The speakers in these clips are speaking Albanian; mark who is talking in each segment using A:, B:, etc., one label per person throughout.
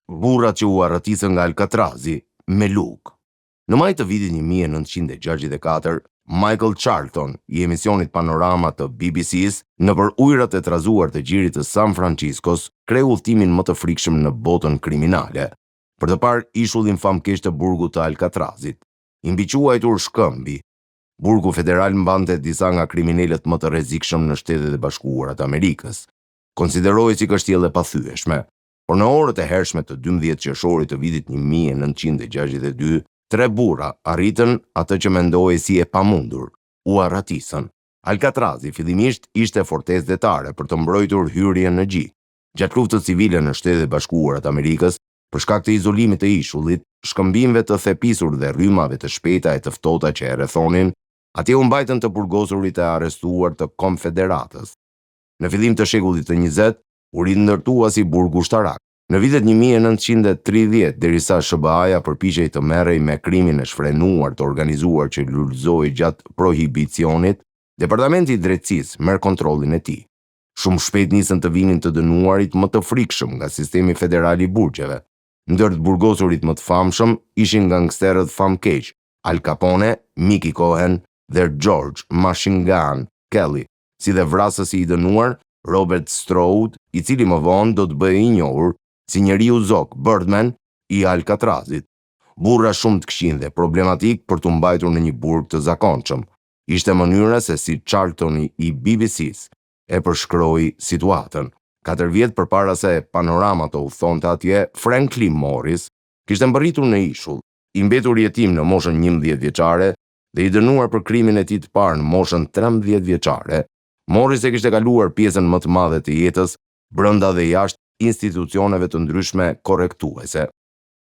A: burrat që u arratisën nga Alcatrazi me luk. Në maj të vitit 1964, Michael Charlton, i emisionit Panorama të BBC-s, nëpër ujërat e trazuar të gjirit të San Franciscos, kreu udhtimin më të frikshëm në botën kriminale, për të parë ishullin famkeq të burgut të Alcatrazit, i mbiquajtur Shkëmbi. Burgu federal mbante disa nga kriminalët më të rrezikshëm në Shtetet e Bashkuara të Amerikës. Konsiderohej si kështjellë e pathyeshme, por në orët e hershme të 12 qershorit të vitit 1962, 3 burra arritën atë që mendohej si e pamundur, u arratisën. Alcatrazi fillimisht ishte fortezë detare për të mbrojtur hyrjen në gjik. Gjatë luftës civile në Shtetet e Bashkuara të Amerikës, për shkak të izolimit të ishullit, shkëmbimeve të thepisur dhe rrymave të shpejta e të ftohta që e rrethonin, atje u mbajtën të burgosurit e arrestuar të Konfederatës. Në fillim të shekullit të 20, u rindërtua si burg ushtarak. Në vitet 1930, derisa SBA-ja përpiqej të merrej me krimin e shfrenuar të organizuar që lulëzoi gjatë prohibicionit, Departamenti i Drejtësisë merr kontrollin e tij. Shumë shpejt nisën të vinin të dënuarit më të frikshëm nga sistemi federal i burgjeve. Ndër të burgosurit më të famshëm ishin gangsterët famkeq, Al Capone, Mickey Cohen dhe George Machine Gun Kelly, si dhe vrasësi i dënuar Robert Strode, i cili më vonë do të bëhej i njohur si njeriu zok Birdman i Alcatrazit. Burra shumë të këqin dhe problematik për të mbajtur në një burg të zakonshëm. Ishte mënyra se si Charltoni i BBC-s e përshkroi situatën. 4 vjet përpara se Panorama të udhëtonte atje, Franklin Morris kishte mbërritur në ishull, i mbetur jetim në moshën 11 vjeçare dhe i dënuar për krimin e tij të parë në moshën 13 vjeçare. Morris e kishte kaluar pjesën më të madhe të jetës brenda dhe jashtë institucioneve të ndryshme korrektuese.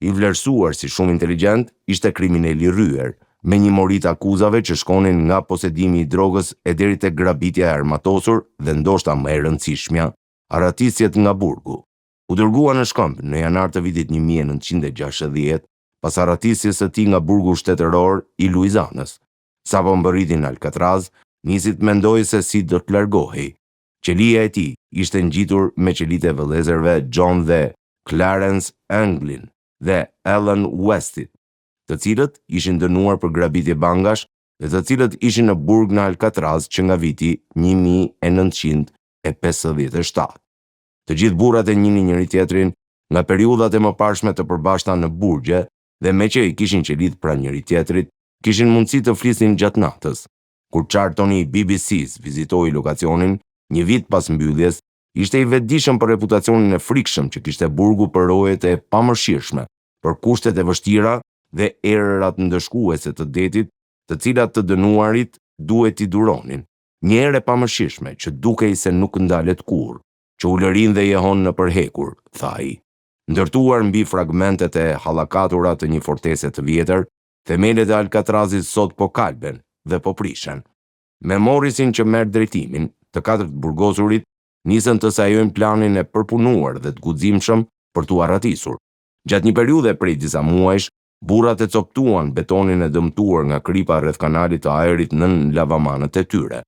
A: I vlerësuar si shumë inteligjent, ishte kriminal i rryer, me një mori të akuzave që shkonin nga posedimi i drogës e deri te grabitja e armatosur dhe ndoshta më e rëndësishmja, arratisjet nga burgu. U dërgua në Shkëmb në janar të vitit 1960, pas arratisjes së tij nga burgu shtetëror i Luizanës. Sapo mbërriti në Alcatraz, nisi të mendojë se si do të largohej. Qelia e tij ishte ngjitur me qelitë e vëllezërve John dhe Clarence Anglin dhe Ellen Westit, të cilët ishin dënuar për grabitje bangash dhe të cilët ishin në burg në Alcatraz që nga viti 1957. Të gjithë burrat e njihnin njëri tjetrin nga periudhat e mëparshme të përbashkëta në burgje dhe me që i kishin qelitë pranë njëri tjetrit, kishin mundësi të flisnin gjatë natës. Kur Charltoni i BBC-s vizitoi lokacionin, një vit pas mbylljes, ishte i vetëdijshëm për reputacionin e frikshëm që kishte burgu për rojet e pamërshirshme, për kushtet e vështira dhe erërat ndëshkuese të detit, të cilat të dënuarit duhet t'i duronin. Një erë e pamërshirshme që dukej se nuk ndalet kurrë, që u lërin dhe jehon në përhekur, tha ai. Ndërtuar mbi fragmentet e hallakatura të një fortese të vjetër, themelet e Alcatrazit sot po kalben dhe po prishen. Me Morrisin që merr drejtimin, të 4 burgosurit nisën të sajojnë planin e përpunuar dhe të guximshëm për t'u arratisur. Gjatë një periudhe prej disa muajsh, burrat e coptuan betonin e dëmtuar nga kripa rreth kanalit të ajrit nën lavamanët e tyre.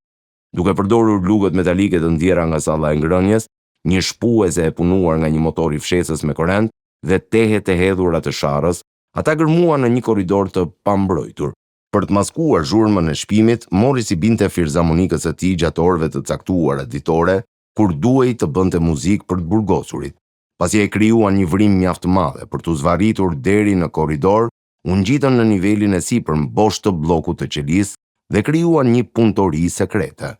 A: Duke përdorur lugët metalike të ndjera nga salla e ngrënjes, një shpuese e punuar nga një motor i fshesës me korrent dhe tehet e hedhura të sharrës, ata gërmuan në një korridor të pambrojtur. Për të maskuar zhurmën e shpimit, Morris i binte filharmonikës së tij gjatë orëve të caktuara ditore, kur duhej të bënte muzikë për të burgosurit. Pasi e krijuan një vrim mjaft të madhe për t'u zvarritur deri në korridor, u ngjitën në nivelin e sipërm bosh të bllokut të qelisë dhe krijuan një punëtori sekrete.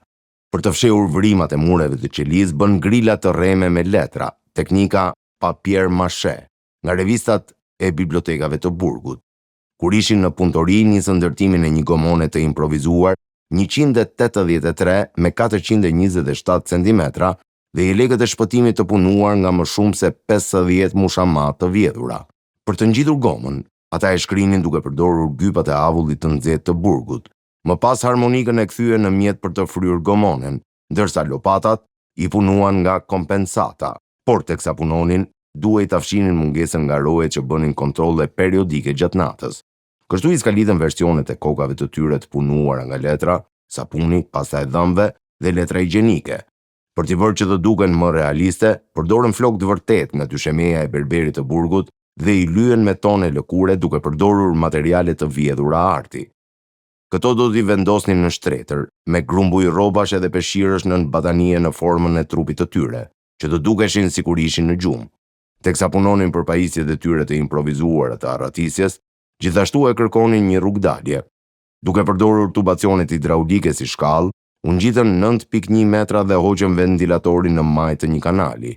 A: Për të fshehur vrimat e mureve të qelisë, bën grila të rreme me letra, teknika papier maché, nga revistat e bibliotekave të burgut. Kur ishin në punëtori, nisën ndërtimin e një gomone të improvizuar 183 me 427 cm dhe i legët e shpëtimit të punuar nga më shumë se 50 mushamat të vjedhura. Për të ngjitur gomën, ata e shkrinin duke përdorur gypat e avullit të nxehtë të burgut. Më pas harmonikën e kthye në mjet për të fryrë gomonen, ndërsa lopatat i punuan nga kompensata, por teksa punonin, duhej ta fshinin mungesën nga rojet që bënin kontrolle periodike gjatë natës. Kështu i skalitën versionet e kokave të tyre të punuara nga letra, sapuni, pasta e dhëmbëve dhe letra higjienike. Për t'i bërë që të duken më realiste, përdorën flokë të vërtet nga dyshemeja e berberit të burgut dhe i lyen me tone lëkure duke përdorur materiale të vjedhura arti. Këto do t'i vendosnin në shtretër, me grumbuj rrobash edhe peshqirësh nën batanie në formën e trupit të tyre, që të dukeshin sikur ishin në gjumë. Teksa punonin për pajisjet e tyre të improvizuara të arratisjes, gjithashtu e kërkonin një rrugdalje. Duke përdorur tubacionet hidraulike si shkallë, u ngjitën 9.1 metra dhe hoqën ventilatorin në majtë të një kanali.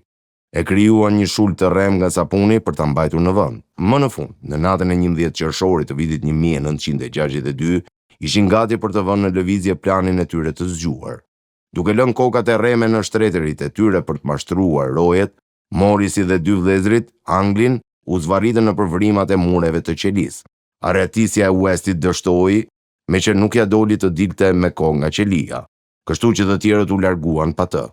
A: E krijuan një shul të rrem nga sapuni për ta mbajtur në vend. Më në fund, në natën e 11 qershorit të vitit 1962, ishin gati për të vënë në lëvizje planin e tyre të zgjuar. Duke lënë kokat e rreme në shtretërit e tyre për të mashtruar rojet, Morisi dhe dy vëllezrit, Anglin, u zvarritën në përvrimat e mureve të qelis. Arratisja e Westit dështoi, me që nuk ja doli të dilte me kohë nga qelia, kështu që të tjerët u larguan pa të.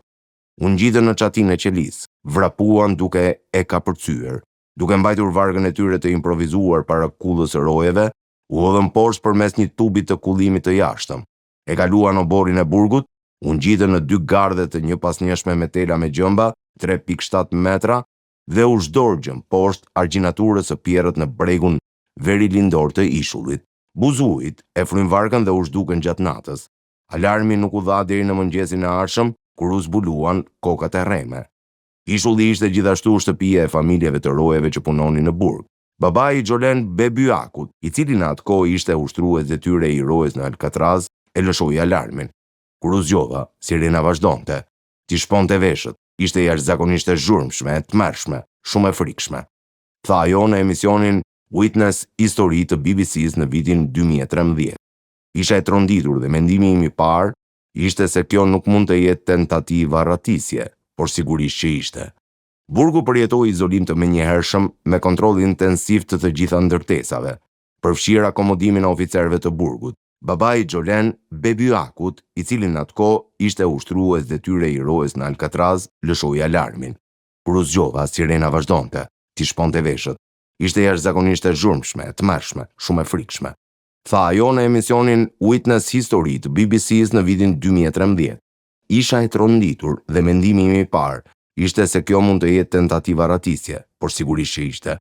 A: U ngjitën në çatinë e qelis, vrapuan duke e kapërcyer. Duke mbajtur vargën e tyre të improvizuar para kullës së rojeve, u hodhën poshtë përmes një tubi të kullimit të jashtëm. E kaluan oborin e burgut, u ngjitën në dy gardhe të njëpasnjëshme me tela me gjëmba, 3.7 metra, dhe u zhdorgjën poshtë argjinaturës së pjerrët në bregun verilindor të ishullit. Buzuit e fryn varkën dhe u zhdukën gjatë natës. Alarmi nuk u dha deri në mëngjesin e ardhshëm, kur u zbuluan kokat e rreme. Ishulli ishte gjithashtu shtëpia e familjeve të rojeve që punonin në burg. Babai i Gjolen Bebyakut, i cili në atë kohë ishte ushtrues detyre i rojës në Alcatraz, e lëshoi alarmin. Kur u zgjodha, sirena vazhdonte. Ti shponte veshët, ishte jashtëzakonisht e zhurmshme, e tmerrshme, shumë e frikshme. Tha ajo në emisionin Witness histori të BBC-s në vitin 2013. Isha e tronditur dhe mendimi im i parë ishte se kjo nuk mund të jetë tentativë arratisje, por sigurisht që ishte. Burgu përjetoi izolim të menjëhershëm me kontroll intensiv të gjitha ndërtesave, përfshirë akomodimin e oficerëve të burgut. Babai i Gjolen Bebyakut, i cili në atë kohë ishte ushtrues detyre i rojës në Alcatraz, lëshoi alarmin. Kur u zgjodha, sirena vazhdonte. Ti shponte veshët. Ishte jashtëzakonisht e zhurmshme, e tmerrshme, shumë e frikshme. Tha ajo në emisionin Witness histori të BBC-s në vitin 2013. Isha e tronditur dhe mendimi im i parë ishte se kjo mund të jetë tentativë arratisje, por sigurisht që ishte.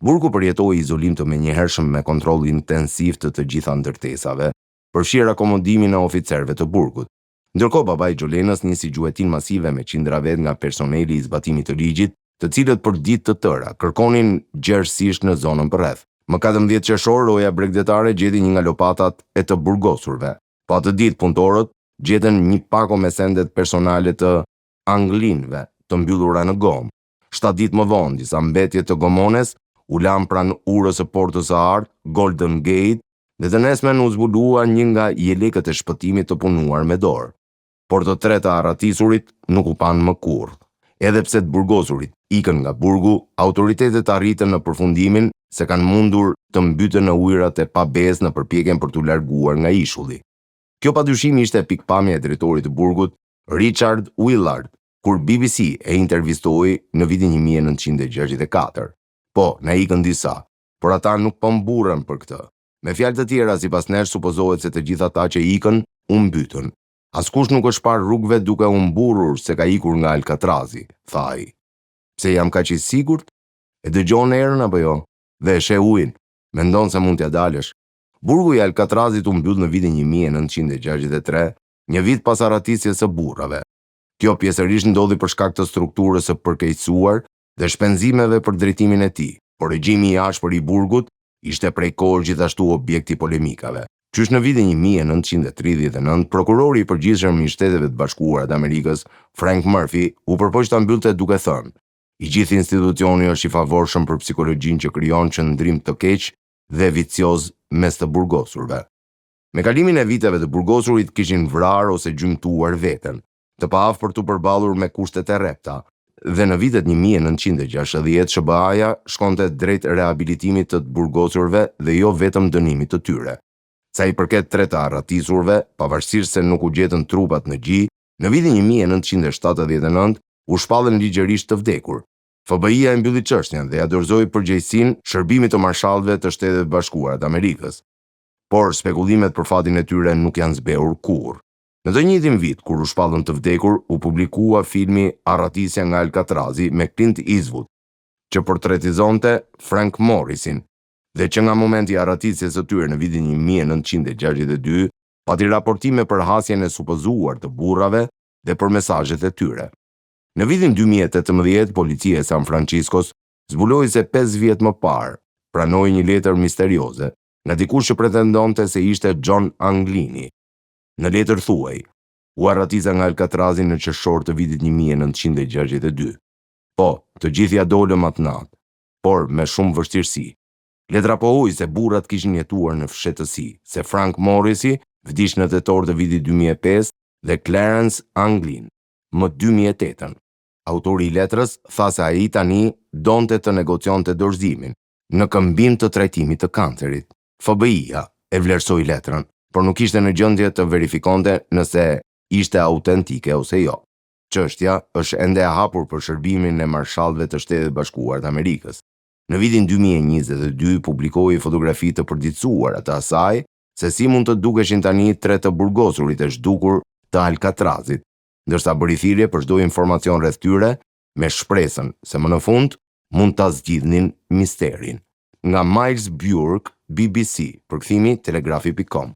A: Burgu përjetoi izolim të menjëhershëm me kontroll intensiv të gjitha ndërtesave, përfshirë akomodimin e oficerëve të burgut. Ndërkohë babai i Gjolenës nisi gjuetin masive me qindra vet nga personeli i zbatimit të ligjit, të cilët për ditë të tëra kërkonin gjerësisht në zonën përreth. Më 14 qershor, roja bregdetare gjeti një nga lopatat e të burgosurve. Po atë ditë punëtorët gjetën një pako me sendet personale të anglinëve të mbyllura në gomë. 7 ditë më vonë, disa mbetje të gomones u lan pranë urës së portës së artë, Golden Gate, dhe të nesmen u zbulua një nga jelekët e shpëtimit të punuar me dorë. Por të tre të arratisurit nuk u panë më kurrë. Edhe pse të burgosurit ikën nga burgu, autoritetet arritën në përfundimin se kanë mundur të mbytën në ujërat e pabezë në përpjekjen për t'u larguar nga ishulli. Kjo padyshim ishte pikpamja e drejtorit të burgut, Richard Willard, kur BBC e intervistoi në vitin 1964. Po, na ikën disa, por ata nuk po mburren për këtë. Me fjalë të tjera, sipas nesh supozohet se të gjithë ata që ikën u mbytën. Askush nuk është parë rrugëve duke u mburur se ka ikur nga Alcatrazi, tha ai. Pse jam kaq i sigurt? E dëgjon erën apo jo? Dhe e sheh ujin. Mendon se mund t'ja dalësh. Burgu i Alcatrazit u mbyll në vitin 1963, një vit pas arratisjes së burrave. Kjo pjesërisht ndodhi për shkak të strukturës së përkeqësuar dhe shpenzimeve për drejtimin e tij, por regjimi i ashpër i burgut ishte prej kohësh gjithashtu objekt i polemikave. Qysh në vitin 1939, prokurori i përgjithshëm i Shteteve të Bashkuara të Amerikës, Frank Murphy, u përpoq ta mbyllte duke thënë: "I gjithë institucioni është i favorshëm për psikologjinë që krijon qëndrim të keq dhe vicioz mes të burgosurve." Me kalimin e viteve të burgosurit kishin vrarë ose gjymtuar veten, të paaftë për t'u përballur me kushtet e rrepta. Dhe në vitet 1960 SBA-ja shkonte drejt rehabilitimit të burgosurve dhe jo vetëm dënimit të tyre. Sa i përket tre të arratisurve, pavarësisht se nuk u gjetën trupat në gjë, në vitin 1979 u shpallën ligjërisht të vdekur. FBI-ja e mbylli çështjen dhe ja dorëzoi përgjegjësinë Shërbimit të Marshallëve të Shtetet Bashkuara të Amerikës. Por spekullimet për fatin e tyre nuk janë zbehur kurrë. Në të njëjtin vit, kur u shpallën të vdekur, u publikua filmi Arratisja nga Alcatrazi me Clint Eastwood, që portretizonte Frank Morrisin, dhe që nga momenti i arratisjes së tyre në vitin 1962, pati raportime për hasjen e supozuar të burrave dhe për mesazhet e tyre. Në vitin 2018, policia e San Franciscos zbuloi se 5 vjet më parë pranoi një letër misterioze nga dikush që pretendonte se ishte John Anglini. Në letër thuhej: "U arratisa nga Alcatrazi në qershor të vitit 1962. Po, të gjithja dolëm atë natë, por me shumë vështirësi." Letra pohoi se burrat kishin jetuar në fshehtësi, se Frank Morrisi vdiq në tetor të vitit 2005 dhe Clarence Anglin më 2008. Autori i letrës tha se ai tani donte të negocionte dorëzimin në këmbim të trajtimit të kancerit. FBI-a e vlerësoi letrën, por nuk ishte në gjendje të verifikonte nëse ishte autentike ose jo. Çështja është ende e hapur për shërbimin e Marshallëve të Shtetit Bashkuar të Amerikës. Në vitin 2022 publikoi fotografi të përditësuara të asaj se si mund të dukeshin tani 3 të burgosurit e zhdukur të Alcatrazit, ndërsa bëri thirrje për çdo informacion rreth tyre me shpresën se më në fund mund ta zgjidhnin misterin. Nga Miles Burke, BBC, përkthimi telegrafi.com.